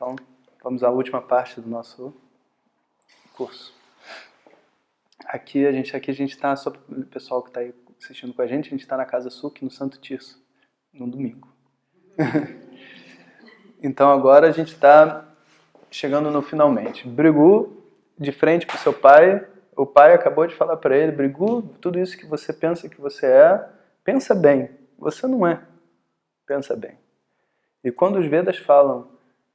Então, vamos à última parte do nosso curso. Aqui a gente está, só para o pessoal que está aí assistindo com a gente está na Casa Suki, no Santo Tirso, no domingo. Então agora a gente está chegando no finalmente. Brigu, de frente para o seu pai, o pai acabou de falar para ele, Brigu, tudo isso que você pensa que você é, pensa bem, você não é, pensa bem. E quando os Vedas falam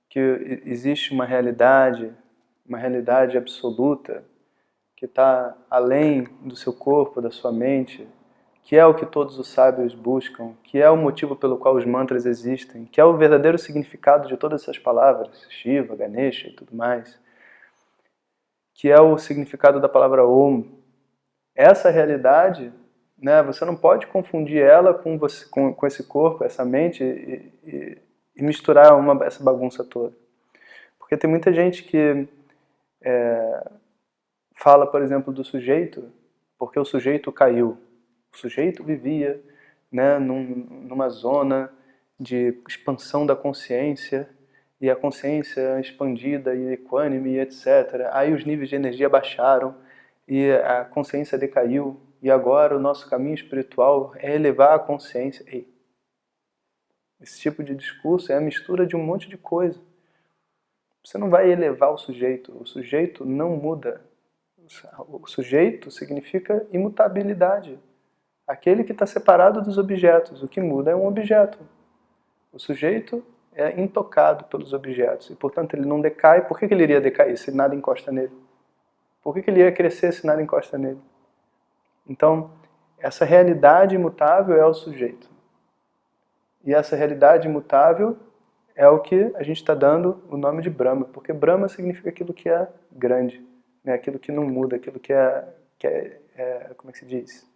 que existe uma realidade absoluta, que está além do seu corpo, da sua mente, que é o que todos os sábios buscam, que é o motivo pelo qual os mantras existem, que é o verdadeiro significado de todas essas palavras, Shiva, Ganesha e tudo mais, que é o significado da palavra Om. Essa realidade, né, você não pode confundir ela com esse corpo, essa mente e misturar essa bagunça toda. Porque tem muita gente que fala, por exemplo, do sujeito, porque o sujeito caiu. O sujeito vivia, né, numa zona de expansão da consciência, e a consciência expandida e equânime, etc. Aí os níveis de energia baixaram, e a consciência decaiu, e agora o nosso caminho espiritual é elevar a consciência. Ei, esse tipo de discurso é a mistura de um monte de coisa. Você não vai elevar o sujeito não muda. O sujeito significa imutabilidade. Aquele que está separado dos objetos. O que muda é um objeto. O sujeito é intocado pelos objetos. E, portanto, ele não decai. Por que ele iria decair se nada encosta nele? Por que ele ia crescer se nada encosta nele? Então, essa realidade imutável é o sujeito. E essa realidade imutável é o que a gente está dando o nome de Brahma. Porque Brahma significa aquilo que é grande. Né? Aquilo que não muda, aquilo que é como é que se diz?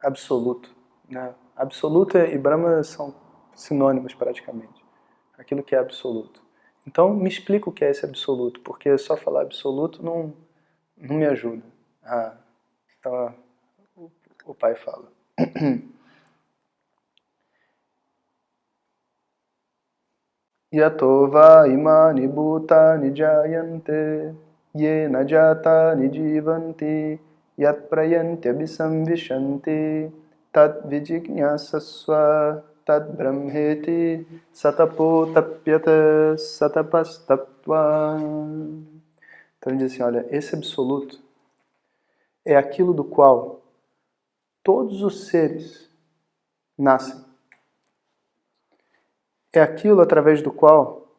Absoluto. Né? Absoluto e Brahma são sinônimos praticamente. Aquilo que é absoluto. Então me explica o que é esse absoluto, porque só falar absoluto não me ajuda. Então o pai fala. Yato va imani bhutani jayante yena jatani jivanti yat prayanti abhisamvishanti tat vijignyasasva tat brahmeti satapo tapyata satapastapva. Então ele diz assim, olha, esse absoluto é aquilo do qual todos os seres nascem. É aquilo através do qual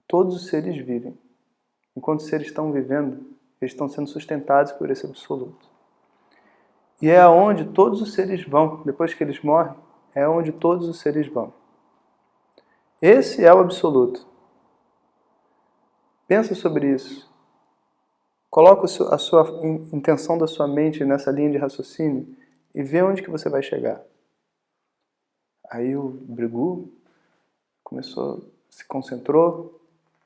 todos os seres vivem. Enquanto os seres estão vivendo, eles estão sendo sustentados por esse absoluto. E é aonde todos os seres vão, depois que eles morrem, é onde todos os seres vão. Esse é o absoluto. Pensa sobre isso. Coloca a sua intenção da sua mente nessa linha de raciocínio e vê onde que você vai chegar. Aí o Brigu começou, se concentrou,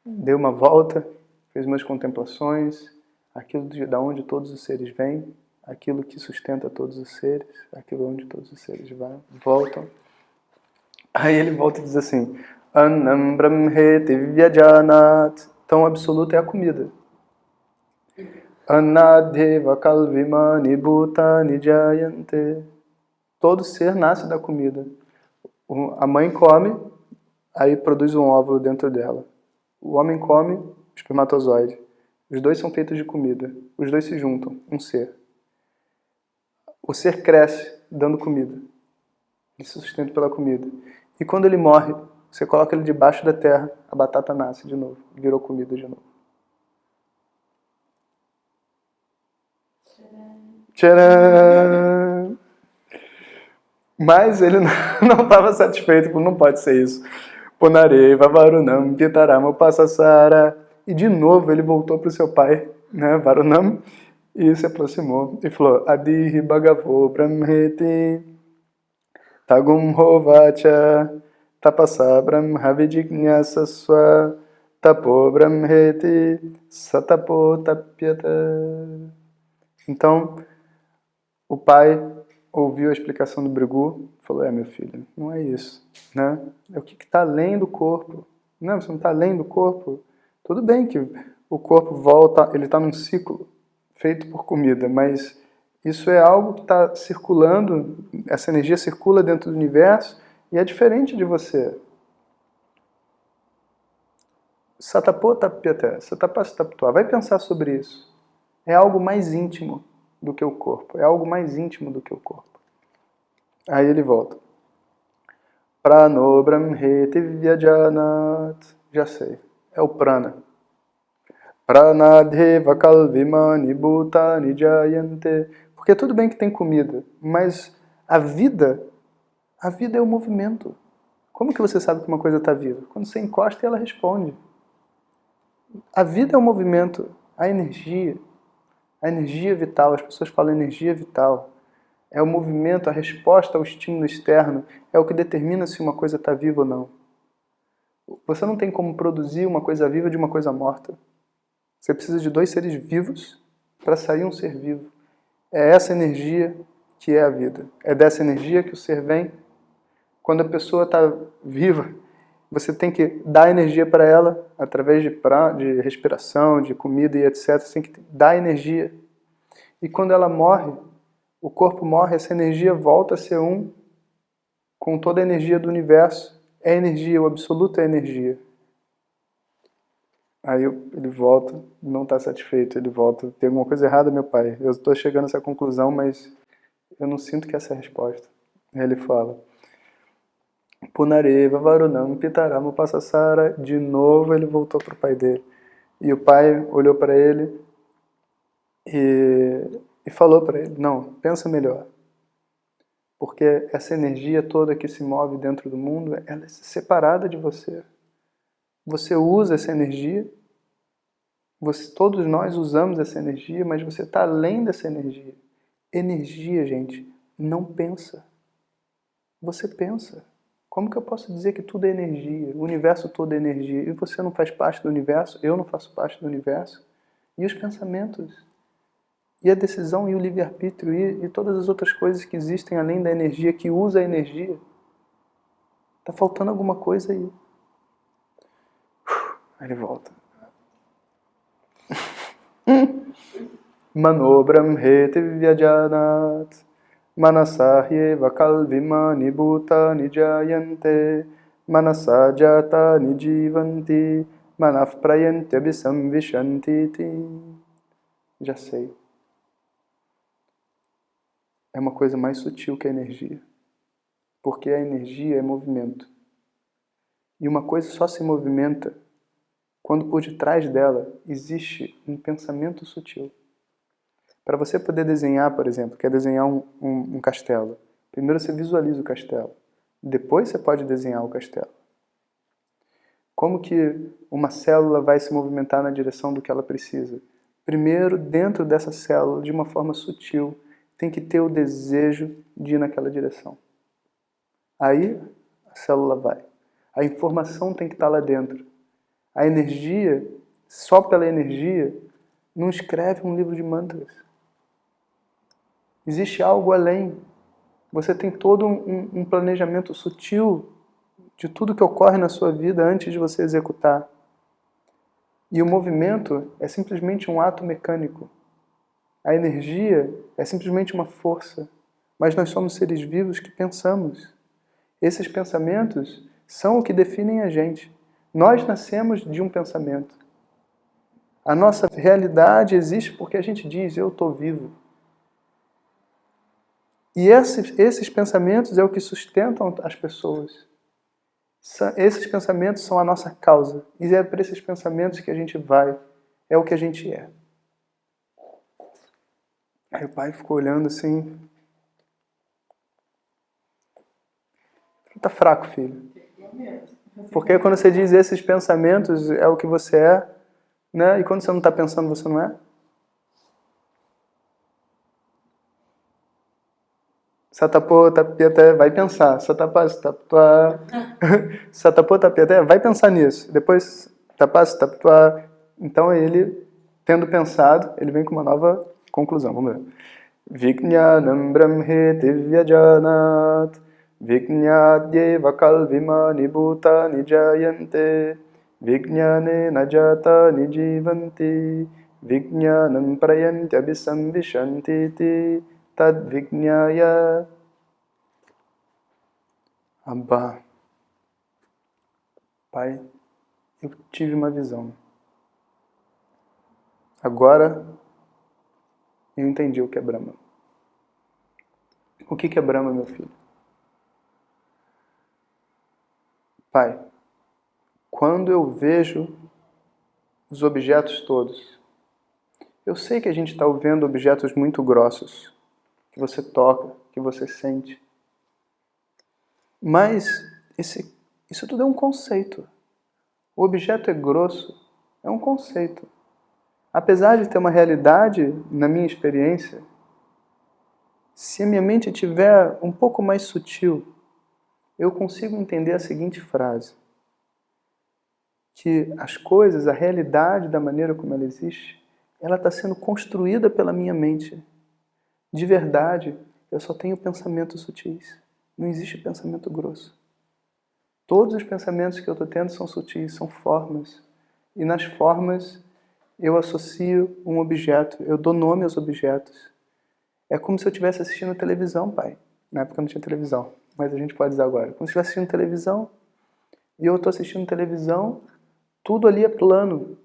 deu uma volta, fez umas contemplações, aquilo de onde todos os seres vêm, aquilo que sustenta todos os seres, aquilo onde todos os seres voltam. Aí ele volta e diz assim, Annam Brahmeti Vyajanat. Então o absoluto é a comida. Annadeva Kalvimani Bhutani Jayante. Todo ser nasce da comida. A mãe come, aí produz um óvulo dentro dela. O homem come o espermatozoide. Os dois são feitos de comida. Os dois se juntam, um ser. O ser cresce dando comida. Ele se sustenta pela comida. E quando ele morre, você coloca ele debaixo da terra, a batata nasce de novo. Virou comida de novo. Tcharam! Mas ele não estava satisfeito, porque não pode ser isso. Punareva Varunam Pitarama Passasara. E de novo ele voltou para o seu pai, né, Varunam, e se aproximou e falou: Adihi Bhagavo Brahmeti Tagum Hovacha Tapasa Brahma Vijignyasasva Tapo Brahmeti Satapo Tapyata. Então, o pai ouviu a explicação do Brigu e falou: meu filho, não é isso, né? É o que está além do corpo. Não, você não está além do corpo. Tudo bem que o corpo volta, ele está num ciclo feito por comida, mas isso é algo que está circulando, essa energia circula dentro do universo e é diferente de você. Satapotapyata, Satapastaptua, vai pensar sobre isso. É algo mais íntimo do que o corpo, é algo mais íntimo do que o corpo. Aí ele volta. Prano Brahmeti Vyajanat. Já sei, é o prana. Pranadheva kalvimani bhutani jayante. Porque tudo bem que tem comida, mas a vida é o movimento. Como que você sabe que uma coisa está viva? Quando você encosta e ela responde. A vida é o movimento, a energia vital. As pessoas falam energia vital. É o movimento, a resposta ao estímulo externo, é o que determina se uma coisa está viva ou não. Você não tem como produzir uma coisa viva de uma coisa morta. Você precisa de dois seres vivos para sair um ser vivo. É essa energia que é a vida. É dessa energia que o ser vem. Quando a pessoa está viva, você tem que dar energia para ela através de respiração, de comida e etc. Você tem que dar energia. E quando ela morre, o corpo morre, essa energia volta a ser um com toda a energia do universo. É energia, o absoluto é energia. Aí ele volta, não está satisfeito, ele volta. Tem alguma coisa errada, meu pai? Eu estou chegando a essa conclusão, mas eu não sinto que essa é a resposta. Aí ele fala, Punareva Varunam Pitarama Passasara. De novo ele voltou para o pai dele. E o pai olhou para ele e falou para ele, não, pensa melhor. Porque essa energia toda que se move dentro do mundo, ela é separada de você. Você usa essa energia, todos nós usamos essa energia, mas você está além dessa energia. Energia, gente, não pensa. Você pensa. Como que eu posso dizer que tudo é energia? O universo todo é energia. E você não faz parte do universo, eu não faço parte do universo. E os pensamentos? E a decisão e o livre-arbítrio e todas as outras coisas que existem além da energia, que usa a energia. Está faltando alguma coisa aí. Aí ele volta. Mano Brahmeti Vyajanat Manasahyeva Kalvimani Bhutani Jayante Manasajata Nijivanti Manaf Prayante Abhisamvishantiti. Já sei. É uma coisa mais sutil que a energia. Porque a energia é movimento. E uma coisa só se movimenta quando por detrás dela existe um pensamento sutil. Para você poder desenhar, por exemplo, quer desenhar um castelo. Primeiro você visualiza o castelo. Depois você pode desenhar o castelo. Como que uma célula vai se movimentar na direção do que ela precisa? Primeiro, dentro dessa célula, de uma forma sutil, tem que ter o desejo de ir naquela direção. Aí a célula vai. A informação tem que estar lá dentro. A energia, só pela energia, não escreve um livro de mantras. Existe algo além. Você tem todo um planejamento sutil de tudo que ocorre na sua vida antes de você executar. E o movimento é simplesmente um ato mecânico. A energia é simplesmente uma força. Mas nós somos seres vivos que pensamos. Esses pensamentos são o que definem a gente. Nós nascemos de um pensamento. A nossa realidade existe porque a gente diz, eu estou vivo. E esses pensamentos é o que sustentam as pessoas. Esses pensamentos são a nossa causa. E é para esses pensamentos que a gente vai. É o que a gente é. Aí o pai ficou olhando assim. Tá fraco, filho. Porque quando você diz esses pensamentos é o que você é, né? E quando você não está pensando, você não é? Satapotapyata, vai pensar. Satapotapyata, vai pensar nisso. Depois, tapastaptua. Então ele, tendo pensado, ele vem com uma nova conclusão. Vamos ver. Vijnanam brahmeti vyajanat Vijnadyeva kalvimani bhutani jayante Vijnanena jatani jivanti Vijnanam prayanti abhisamvishanti tad vijnaya. Abba. Pai, eu tive uma visão. Agora eu entendi o que é Brahma. O que é Brahma, meu filho? Pai, quando eu vejo os objetos todos, eu sei que a gente está vendo objetos muito grossos, que você toca, que você sente. Mas isso tudo é um conceito. O objeto é grosso, é um conceito. Apesar de ter uma realidade, na minha experiência, se a minha mente estiver um pouco mais sutil, eu consigo entender a seguinte frase: que as coisas, a realidade da maneira como ela existe, ela está sendo construída pela minha mente. De verdade, eu só tenho pensamentos sutis. Não existe pensamento grosso. Todos os pensamentos que eu estou tendo são sutis, são formas. E nas formas eu associo um objeto, eu dou nome aos objetos. É como se eu estivesse assistindo televisão, pai. Na época não tinha televisão, mas a gente pode usar agora. Como se eu estivesse assistindo televisão, e eu estou assistindo televisão, tudo ali é plano,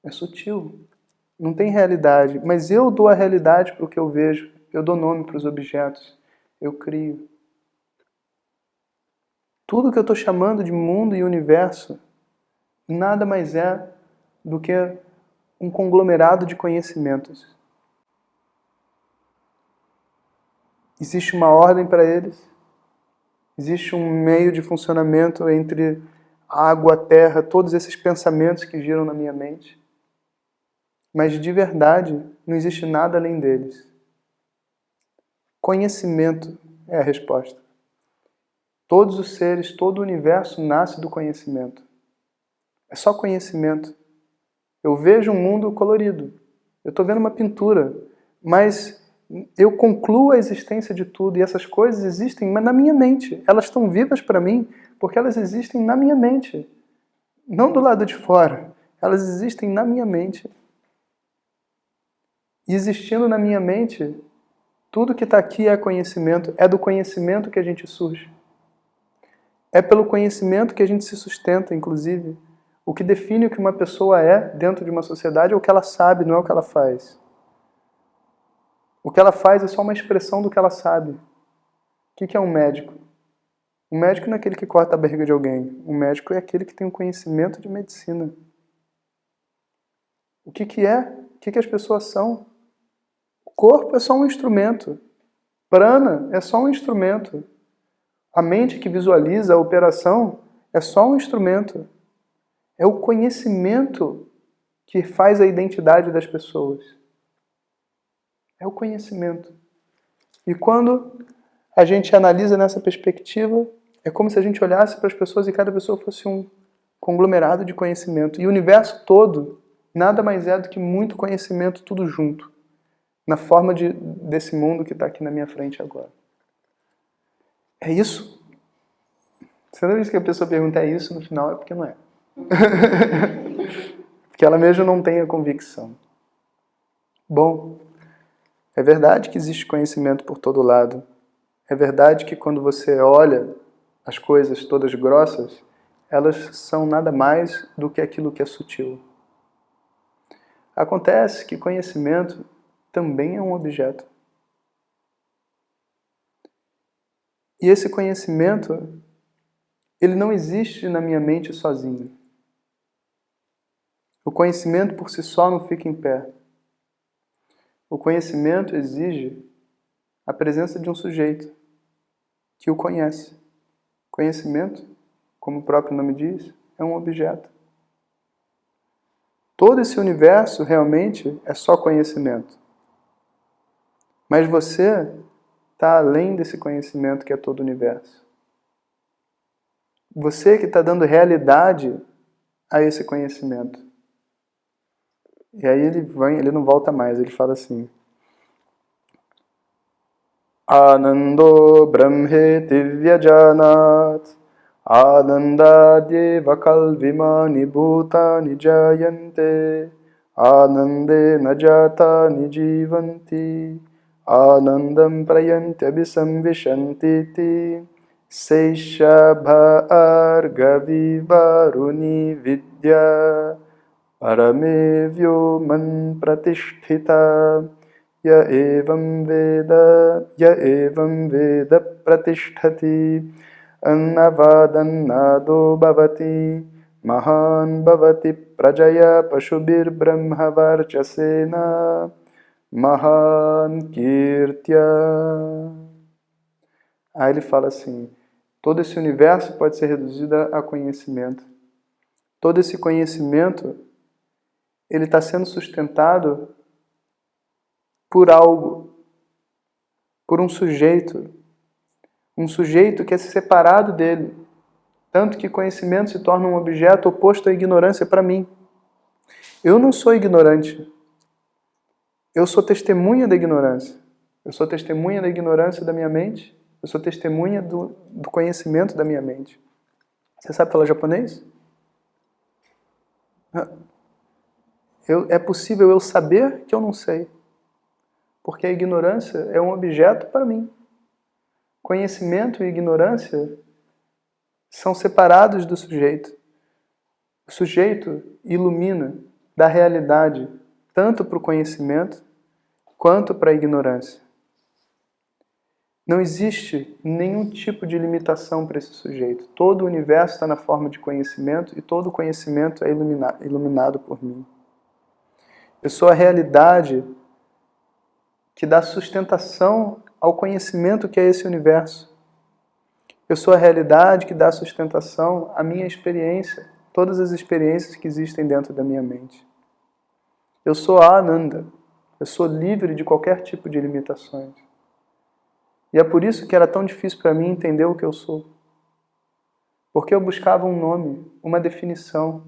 é sutil, não tem realidade. Mas eu dou a realidade para o que eu vejo, eu dou nome para os objetos, eu crio. Tudo que eu estou chamando de mundo e universo nada mais é do que um conglomerado de conhecimentos. Existe uma ordem para eles, existe um meio de funcionamento entre água, terra, todos esses pensamentos que giram na minha mente. Mas de verdade, não existe nada além deles. Conhecimento é a resposta. Todos os seres, todo o universo nasce do conhecimento. É só conhecimento. Eu vejo um mundo colorido. Eu estou vendo uma pintura, mas eu concluo a existência de tudo e essas coisas existem na minha mente. Elas estão vivas para mim porque elas existem na minha mente. Não do lado de fora. Elas existem na minha mente. E existindo na minha mente, tudo que está aqui é conhecimento. É do conhecimento que a gente surge. É pelo conhecimento que a gente se sustenta, inclusive. O que define o que uma pessoa é dentro de uma sociedade é o que ela sabe, não é o que ela faz. O que ela faz é só uma expressão do que ela sabe. O que é um médico? Um médico não é aquele que corta a barriga de alguém. Um médico é aquele que tem um conhecimento de medicina. O que é? O que as pessoas são? O corpo é só um instrumento. Prana é só um instrumento. A mente que visualiza a operação é só um instrumento. É o conhecimento que faz a identidade das pessoas. É o conhecimento. E quando a gente analisa nessa perspectiva, é como se a gente olhasse para as pessoas e cada pessoa fosse um conglomerado de conhecimento. E o universo todo nada mais é do que muito conhecimento, tudo junto, na forma desse mundo que está aqui na minha frente agora. É isso? Toda vez que a pessoa pergunta é isso, no final é porque não é. Porque ela mesmo não tem a convicção. Bom, é verdade que existe conhecimento por todo lado. É verdade que quando você olha as coisas todas grossas, elas são nada mais do que aquilo que é sutil. Acontece que conhecimento também é um objeto. E esse conhecimento, ele não existe na minha mente sozinho. O conhecimento por si só não fica em pé. O conhecimento exige a presença de um sujeito que o conhece. Conhecimento, como o próprio nome diz, é um objeto. Todo esse universo realmente é só conhecimento. Mas você está além desse conhecimento que é todo o universo. Você que está dando realidade a esse conhecimento. E aí ele não volta mais, ele fala assim: Anando Brahme Divyajanat Anandadyeva kalvimani bhutani jayante Anandena jatani jivanti Anandam prayanti abhisamvishanti Seisha bhargavi varuni vidya Paramevyo man pratisthita Ya evam veda pratisthati Annavadannado bhavati Mahan bhavati prajaya pashubir brahma varchasena Mahan kirtya. Aí ele fala assim, todo esse universo pode ser reduzido a conhecimento. Todo esse conhecimento, ele está sendo sustentado por algo, por um sujeito que é separado dele, tanto que conhecimento se torna um objeto oposto à ignorância para mim. Eu não sou ignorante, eu sou testemunha da ignorância, eu sou testemunha da ignorância da minha mente, eu sou testemunha do conhecimento da minha mente. Você sabe falar japonês? É possível eu saber que eu não sei, porque a ignorância é um objeto para mim. Conhecimento e ignorância são separados do sujeito. O sujeito ilumina da realidade tanto para o conhecimento quanto para a ignorância. Não existe nenhum tipo de limitação para esse sujeito. Todo o universo está na forma de conhecimento e todo o conhecimento é iluminado por mim. Eu sou a realidade que dá sustentação ao conhecimento que é esse universo. Eu sou a realidade que dá sustentação à minha experiência, todas as experiências que existem dentro da minha mente. Eu sou a Ananda, eu sou livre de qualquer tipo de limitações. E é por isso que era tão difícil para mim entender o que eu sou. Porque eu buscava um nome, uma definição,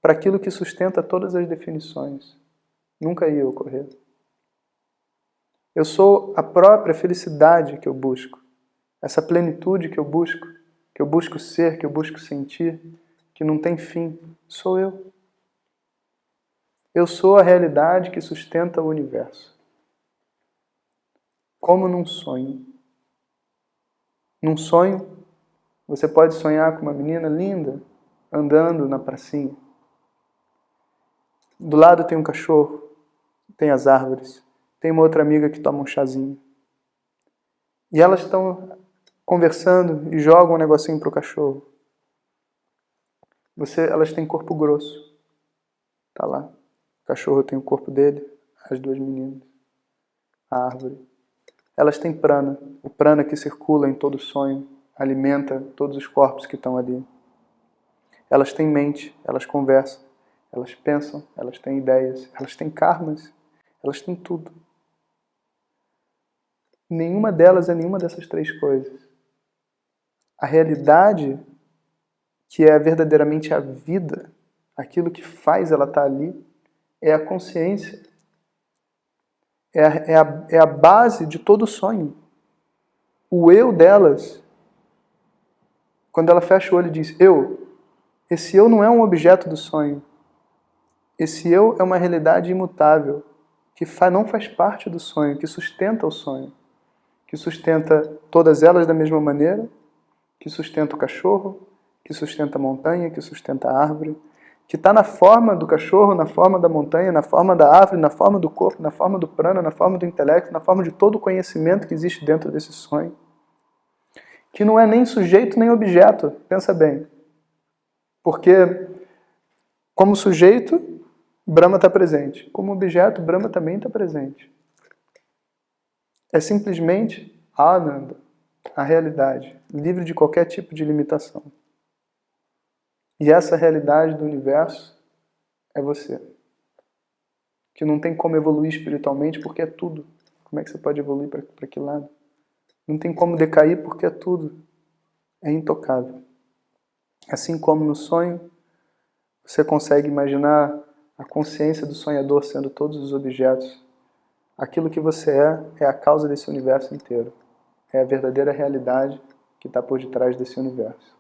para aquilo que sustenta todas as definições. Nunca ia ocorrer. Eu sou a própria felicidade que eu busco, essa plenitude que eu busco ser, que eu busco sentir, que não tem fim, sou eu. Eu sou a realidade que sustenta o universo. Como num sonho. Num sonho, você pode sonhar com uma menina linda, andando na pracinha. Do lado tem um cachorro, tem as árvores, tem uma outra amiga que toma um chazinho. E elas estão conversando e jogam um negocinho para o cachorro. Elas têm corpo grosso. Tá lá. O cachorro tem o corpo dele, as duas meninas. A árvore. Elas têm prana. O prana que circula em todo sonho, alimenta todos os corpos que estão ali. Elas têm mente, elas conversam, elas pensam, elas têm ideias, elas têm karmas, elas têm tudo. Nenhuma delas é nenhuma dessas três coisas. A realidade, que é verdadeiramente a vida, aquilo que faz ela estar ali, é a consciência. É a base de todo sonho. O eu delas, quando ela fecha o olho e diz eu, esse eu não é um objeto do sonho. Esse eu é uma realidade imutável, que não faz parte do sonho, que sustenta o sonho, que sustenta todas elas da mesma maneira, que sustenta o cachorro, que sustenta a montanha, que sustenta a árvore, que está na forma do cachorro, na forma da montanha, na forma da árvore, na forma do corpo, na forma do prana, na forma do intelecto, na forma de todo o conhecimento que existe dentro desse sonho, que não é nem sujeito nem objeto, pensa bem. Porque, como sujeito, Brahma está presente. Como objeto, Brahma também está presente. É simplesmente a Ananda, a realidade, livre de qualquer tipo de limitação. E essa realidade do universo é você. Que não tem como evoluir espiritualmente porque é tudo. Como é que você pode evoluir para que lado? Não tem como decair porque é tudo. É intocável. Assim como no sonho, você consegue imaginar a consciência do sonhador sendo todos os objetos. Aquilo que você é a causa desse universo inteiro. É a verdadeira realidade que está por detrás desse universo.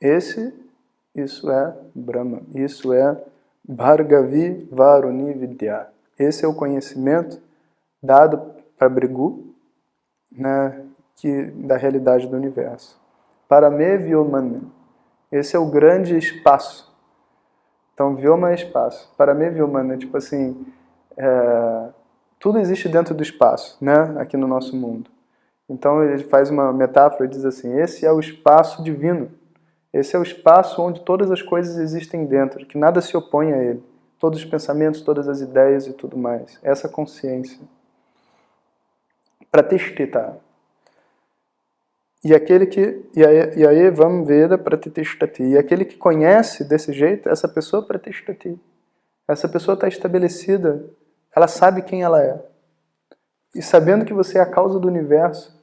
Isso é Brahma, isso é Bhargavi Varuni Vidya. Esse é o conhecimento dado para Brigu, né, da realidade do universo. Parame Vyomana, esse é o grande espaço. Então, Vyoma é espaço. Parame Vyomana, tipo assim, tudo existe dentro do espaço, né, aqui no nosso mundo. Então, ele faz uma metáfora e diz assim, esse é o espaço divino. Esse é o espaço onde todas as coisas existem dentro, que nada se opõe a ele. Todos os pensamentos, todas as ideias e tudo mais. Essa consciência. Pratishtita. E aí vamos ver pratishtati. E aquele que conhece desse jeito, essa pessoa pratishtati. Essa pessoa está estabelecida, ela sabe quem ela é. E sabendo que você é a causa do universo,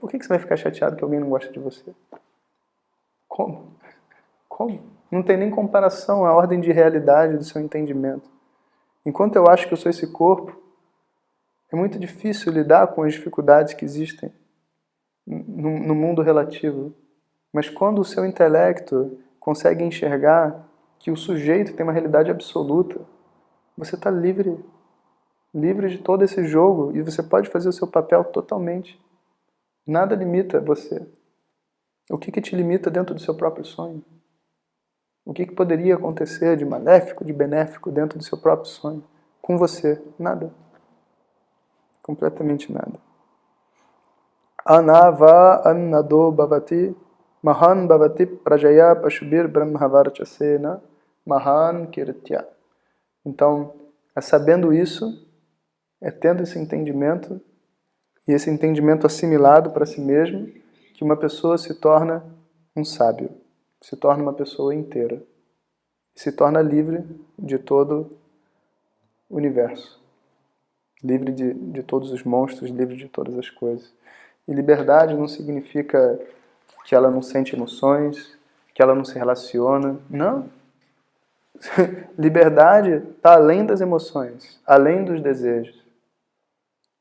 por que você vai ficar chateado que alguém não gosta de você? Como? Como? Não tem nem comparação à ordem de realidade do seu entendimento. Enquanto eu acho que eu sou esse corpo, é muito difícil lidar com as dificuldades que existem no mundo relativo. Mas quando o seu intelecto consegue enxergar que o sujeito tem uma realidade absoluta, você está livre de todo esse jogo e você pode fazer o seu papel totalmente. Nada limita você. O que te limita dentro do seu próprio sonho? O que poderia acontecer de maléfico, de benéfico dentro do seu próprio sonho? Com você, nada. Completamente nada. Anava annado bhavati mahan bhavati prajaya pashubir brahmavarchasena mahan kirtya. Então, é sabendo isso, é tendo esse entendimento, e esse entendimento assimilado para si mesmo, que uma pessoa se torna um sábio, se torna uma pessoa inteira, se torna livre de todo o universo, livre de todos os monstros, livre de todas as coisas. E liberdade não significa que ela não sente emoções, que ela não se relaciona, não. Liberdade está além das emoções, além dos desejos.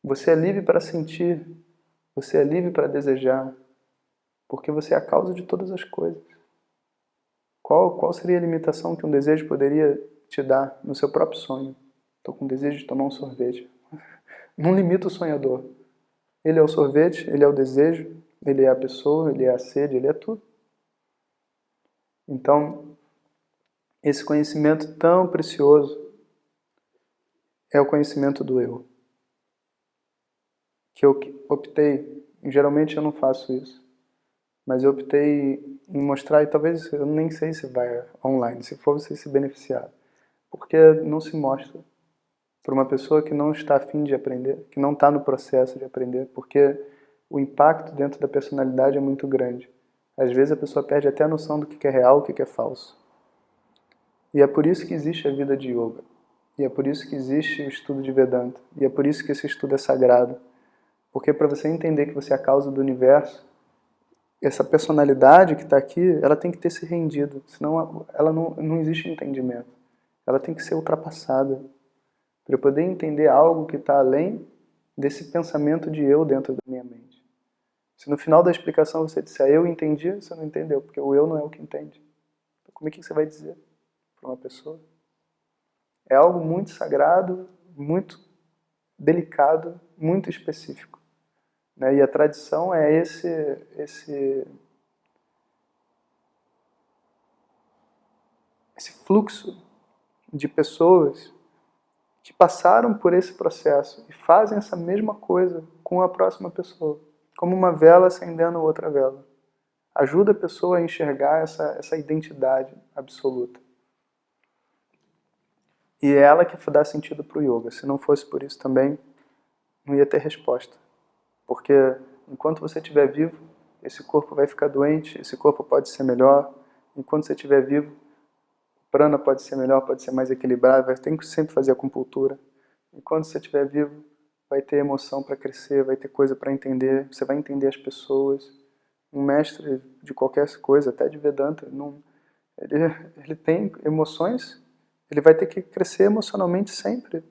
Você é livre para sentir, você é livre para desejar, porque você é a causa de todas as coisas. Qual seria a limitação que um desejo poderia te dar no seu próprio sonho? Estou com desejo de tomar um sorvete. Não limita o sonhador. Ele é o sorvete, ele é o desejo, ele é a pessoa, ele é a sede, ele é tudo. Então, esse conhecimento tão precioso é o conhecimento do eu. Que eu optei, geralmente eu não faço isso, mas eu optei em mostrar, e talvez eu nem sei se vai online, se for você se beneficiar, porque não se mostra para uma pessoa que não está a fim de aprender, que não está no processo de aprender, porque o impacto dentro da personalidade é muito grande. Às vezes a pessoa perde até a noção do que é real, o que é falso. E é por isso que existe a vida de yoga. E é por isso que existe o estudo de Vedanta. E é por isso que esse estudo é sagrado. Porque para você entender que você é a causa do universo, essa personalidade que está aqui, ela tem que ter se rendido. Senão ela não existe entendimento. Ela tem que ser ultrapassada. Para eu poder entender algo que está além desse pensamento de eu dentro da minha mente. Se no final da explicação você disser eu entendi, você não entendeu, porque o eu não é o que entende. Então, como é que você vai dizer para uma pessoa? É algo muito sagrado, muito delicado, muito específico. E a tradição é esse fluxo de pessoas que passaram por esse processo e fazem essa mesma coisa com a próxima pessoa, como uma vela acendendo outra vela. Ajuda a pessoa a enxergar essa identidade absoluta. E é ela que dá sentido para o yoga. Se não fosse por isso também, não ia ter resposta. Porque enquanto você estiver vivo, esse corpo vai ficar doente, esse corpo pode ser melhor. Enquanto você estiver vivo, o prana pode ser melhor, pode ser mais equilibrado, vai ter que sempre fazer acupuntura. Enquanto você estiver vivo, vai ter emoção para crescer, vai ter coisa para entender, você vai entender as pessoas. Um mestre de qualquer coisa, até de Vedanta, ele tem emoções, ele vai ter que crescer emocionalmente sempre.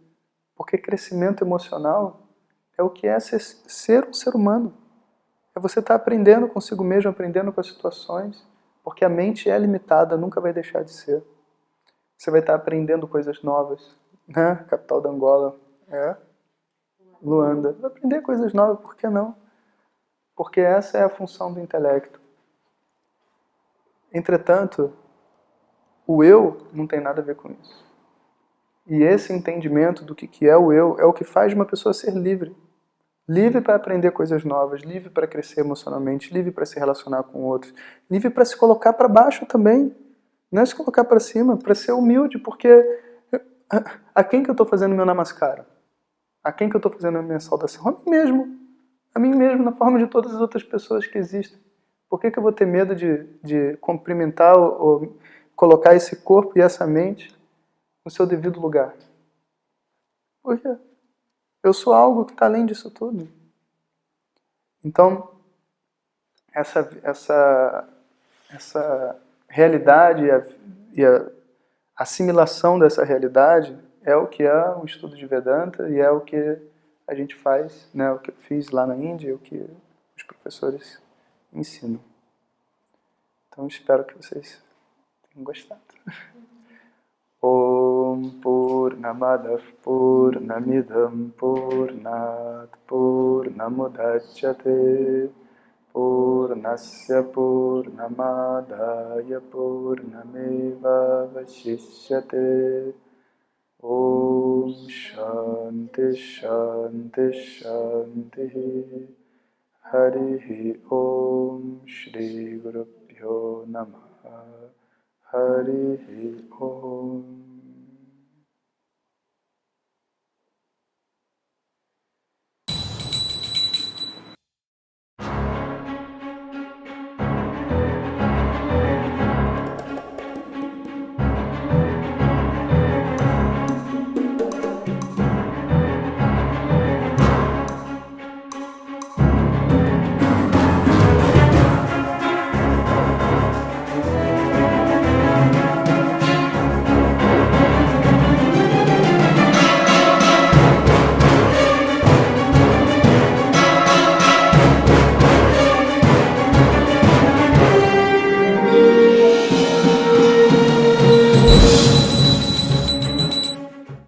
Porque crescimento emocional é o que é ser um ser humano. É você estar aprendendo consigo mesmo, aprendendo com as situações, Porque a mente é limitada, nunca vai deixar de ser. Você vai estar aprendendo coisas novas, né? Capital da Angola é Luanda. Vai aprender coisas novas, por que não? Porque essa é a função do intelecto. Entretanto, o eu não tem nada a ver com isso. E esse entendimento do que é o que faz uma pessoa ser livre. Livre para aprender coisas novas, livre para crescer emocionalmente, livre para se relacionar com outros, livre para se colocar para baixo também. Não é se colocar para cima, para ser humilde, porque a quem que eu estou fazendo meu namaskara? A quem que eu estou fazendo a minha saudação? A mim mesmo. A mim mesmo, na forma de todas as outras pessoas que existem. Por que eu vou ter medo de cumprimentar ou colocar esse corpo e essa mente no seu devido lugar? Por quê? Eu sou algo que está além disso tudo. Então, essa realidade e a assimilação dessa realidade é o que é um estudo de Vedanta e é o que a gente faz, né? O que eu fiz lá na Índia, o que os professores ensinam. Então, espero que vocês tenham gostado. Om Purnamadav Purnamidam Purnat Purnamudachyate Purnasya Purnamadaya Purnameva Vashishyate Om Shanti Shanti Shanti Harihi Om Shri Guru Pyo Namaha Harihi Om